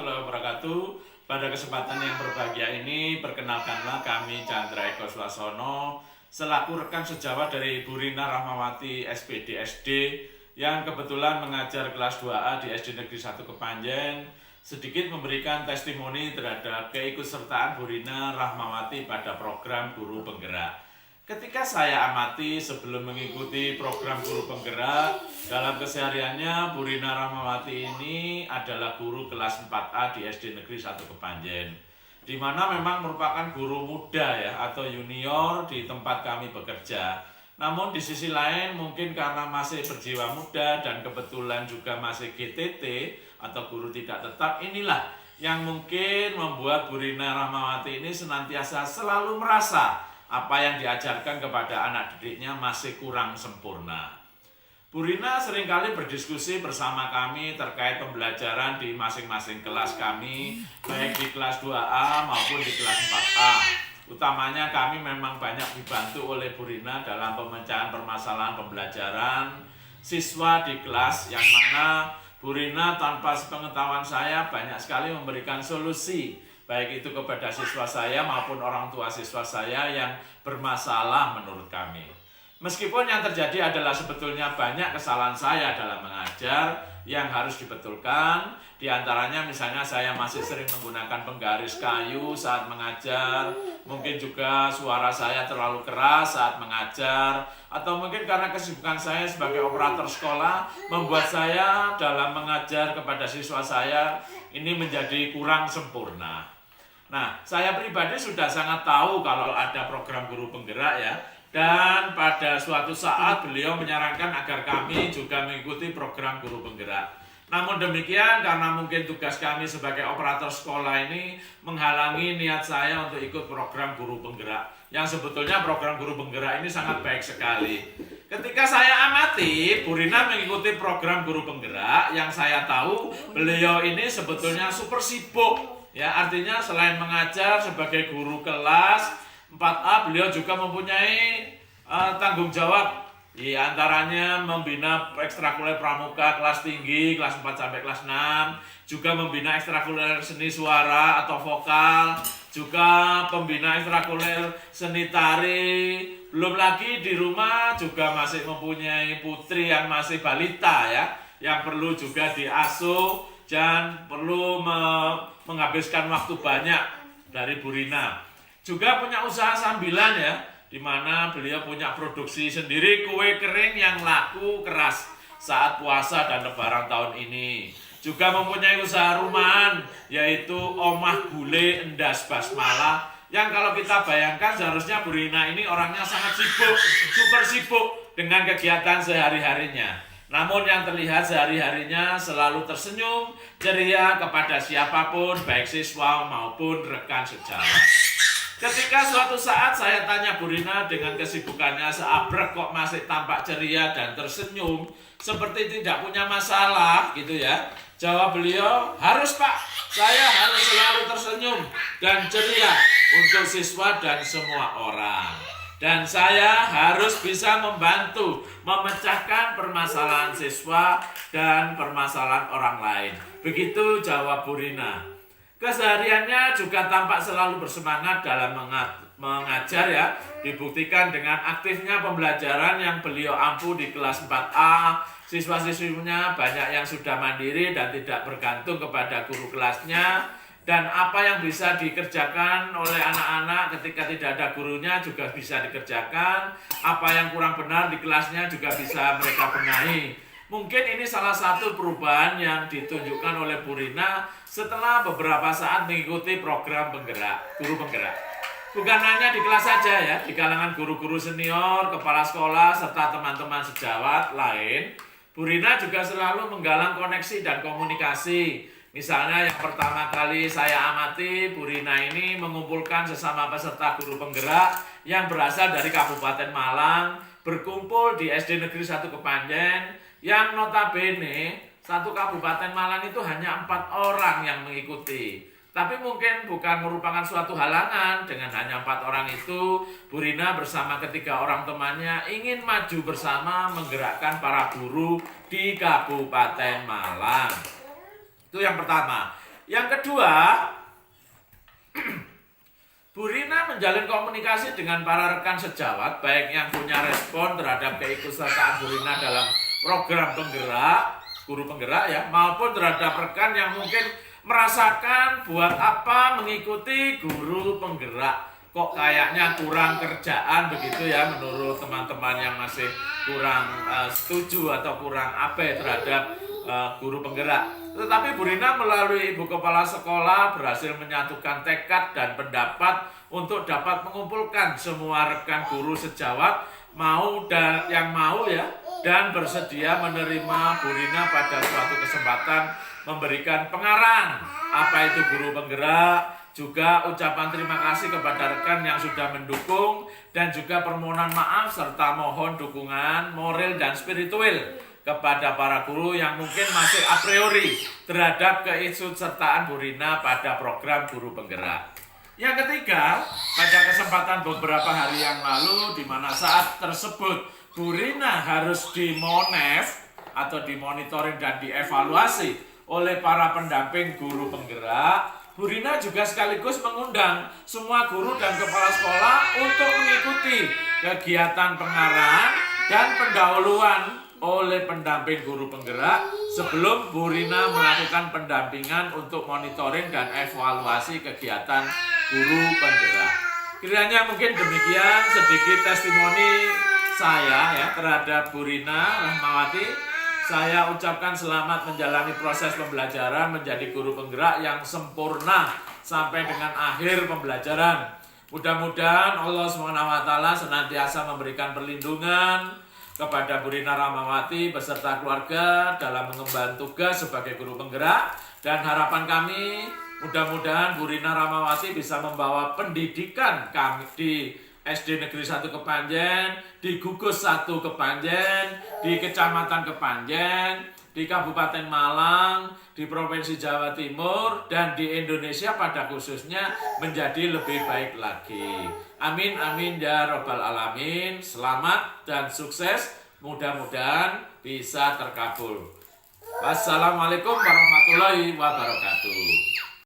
warahmatullahi wabarakatuh. Pada kesempatan yang berbahagia ini, perkenalkanlah kami Chandra Eko Swasono selaku rekan sejawat dari Bu Rina Rahmawati SPD SD yang kebetulan mengajar kelas 2A di SD Negeri 1 Kepanjen, sedikit memberikan testimoni terhadap keikutsertaan Bu Rina Rahmawati pada program Guru Penggerak. Ketika saya amati sebelum mengikuti program Guru Penggerak, dalam kesehariannya Bu Rina Rahmawati ini adalah guru kelas 4A di SD Negeri 1 Kepanjen, di mana memang merupakan guru muda ya atau junior di tempat kami bekerja. Namun di sisi lain mungkin karena masih berjiwa muda dan kebetulan juga masih GTT atau guru tidak tetap, inilah yang mungkin membuat Bu Rina Rahmawati ini senantiasa selalu merasa apa yang diajarkan kepada anak didiknya masih kurang sempurna. Bu Rina seringkali berdiskusi bersama kami terkait pembelajaran di masing-masing kelas kami, baik di kelas 2A maupun di kelas 4A. Utamanya kami memang banyak dibantu oleh Bu Rina dalam pemecahan permasalahan pembelajaran siswa di kelas, yang mana Bu Rina tanpa sepengetahuan saya banyak sekali memberikan solusi, baik itu kepada siswa saya maupun orang tua siswa saya yang bermasalah menurut kami. Meskipun yang terjadi adalah sebetulnya banyak kesalahan saya dalam mengajar yang harus dibetulkan. Di antaranya misalnya saya masih sering menggunakan penggaris kayu saat mengajar, mungkin juga suara saya terlalu keras saat mengajar, atau mungkin karena kesibukan saya sebagai operator sekolah membuat saya dalam mengajar kepada siswa saya ini menjadi kurang sempurna. Nah, saya pribadi sudah sangat tahu kalau ada program Guru Penggerak ya, dan pada suatu saat beliau menyarankan agar kami juga mengikuti program Guru Penggerak. Namun demikian, karena mungkin tugas kami sebagai operator sekolah ini menghalangi niat saya untuk ikut program Guru Penggerak, yang sebetulnya program Guru Penggerak ini sangat baik sekali. Ketika saya amati Bu Rina mengikuti program Guru Penggerak, yang saya tahu beliau ini sebetulnya super sibuk. Ya, artinya selain mengajar sebagai guru kelas 4A, beliau juga mempunyai tanggung jawab, di antaranya membina ekstrakurikuler pramuka kelas tinggi, kelas 4 sampai kelas 6, juga membina ekstrakurikuler seni suara atau vokal, juga pembina ekstrakurikuler seni tari. Belum lagi di rumah juga masih mempunyai putri yang masih balita ya, yang perlu juga diasuh dan perlu menghabiskan waktu banyak dari Bu Rina. Juga punya usaha sambilan ya, di mana beliau punya produksi sendiri kue kering yang laku keras saat puasa dan lebaran tahun ini. Juga mempunyai usaha rumahan, yaitu Omah Gule Endas Basmala, yang kalau kita bayangkan seharusnya Bu Rina ini orangnya sangat sibuk, super sibuk dengan kegiatan sehari-harinya. Namun yang terlihat sehari-harinya selalu tersenyum, ceria kepada siapapun, baik siswa maupun rekan sejawat. Ketika suatu saat saya tanya Bu Rina dengan kesibukannya seabrek kok masih tampak ceria dan tersenyum, seperti tidak punya masalah gitu ya. Jawab beliau, harus Pak, saya harus selalu tersenyum dan ceria untuk siswa dan semua orang. Dan saya harus bisa membantu memecahkan permasalahan siswa dan permasalahan orang lain. Begitu jawab Bu Rina. Kesehariannya juga tampak selalu bersemangat dalam mengajar ya. Dibuktikan dengan aktifnya pembelajaran yang beliau ampu di kelas 4A. Siswa-siswinya banyak yang sudah mandiri dan tidak bergantung kepada guru kelasnya. Dan apa yang bisa dikerjakan oleh anak-anak ketika tidak ada gurunya juga bisa dikerjakan. Apa yang kurang benar di kelasnya juga bisa mereka benahi. Mungkin ini salah satu perubahan yang ditunjukkan oleh Bu Rina setelah beberapa saat mengikuti program Guru Penggerak. Bukan hanya di kelas saja ya, di kalangan guru-guru senior, kepala sekolah, serta teman-teman sejawat lain, Bu Rina juga selalu menggalang koneksi dan komunikasi. Misalnya yang pertama kali saya amati, Bu Rina ini mengumpulkan sesama peserta Guru Penggerak yang berasal dari Kabupaten Malang, berkumpul di SD Negeri 1 Kepanjen, yang notabene satu Kabupaten Malang itu hanya 4 orang yang mengikuti. Tapi mungkin bukan merupakan suatu halangan, dengan hanya 4 orang itu, Bu Rina bersama ketiga orang temannya ingin maju bersama menggerakkan para guru di Kabupaten Malang. Itu yang pertama. Yang kedua, Bu Rina menjalin komunikasi dengan para rekan sejawat, baik yang punya respon terhadap keikutsertaan Bu Rina dalam program penggerak, guru penggerak ya, maupun terhadap rekan yang mungkin merasakan buat apa mengikuti guru penggerak. Kok kayaknya kurang kerjaan begitu ya menurut teman-teman yang masih kurang setuju atau kurang abe terhadap guru penggerak. Tetapi Bu Rina melalui Ibu Kepala Sekolah berhasil menyatukan tekad dan pendapat untuk dapat mengumpulkan semua rekan guru sejawat yang mau ya dan bersedia menerima Bu Rina pada suatu kesempatan memberikan pengarahan apa itu guru penggerak, juga ucapan terima kasih kepada rekan yang sudah mendukung dan juga permohonan maaf serta mohon dukungan moral dan spiritual kepada para guru yang mungkin masih a priori terhadap keikutsertaan Bu Rina pada program guru penggerak. Yang ketiga, pada kesempatan beberapa hari yang lalu di mana saat tersebut Bu Rina harus dimonef atau dimonitoring dan dievaluasi oleh para pendamping guru penggerak, Bu Rina juga sekaligus mengundang semua guru dan kepala sekolah untuk mengikuti kegiatan pengarahan dan pendahuluan oleh pendamping guru penggerak sebelum Bu Rina melakukan pendampingan untuk monitoring dan evaluasi kegiatan guru penggerak. Kiranya mungkin demikian sedikit testimoni saya ya terhadap Bu Rina Rahmawati. Saya ucapkan selamat menjalani proses pembelajaran menjadi guru penggerak yang sempurna sampai dengan akhir pembelajaran. Mudah-mudahan Allah SWT senantiasa memberikan perlindungan kepada Bu Rina Rahmawati beserta keluarga dalam mengemban tugas sebagai guru penggerak. Dan harapan kami mudah-mudahan Bu Rina Rahmawati bisa membawa pendidikan kami di SD Negeri 1 Kepanjen, di Gugus 1 Kepanjen, di Kecamatan Kepanjen, di Kabupaten Malang, di Provinsi Jawa Timur, dan di Indonesia pada khususnya menjadi lebih baik lagi. Amin, amin, ya Rabbal Alamin. Selamat dan sukses, mudah-mudahan bisa terkabul. Wassalamualaikum warahmatullahi wabarakatuh.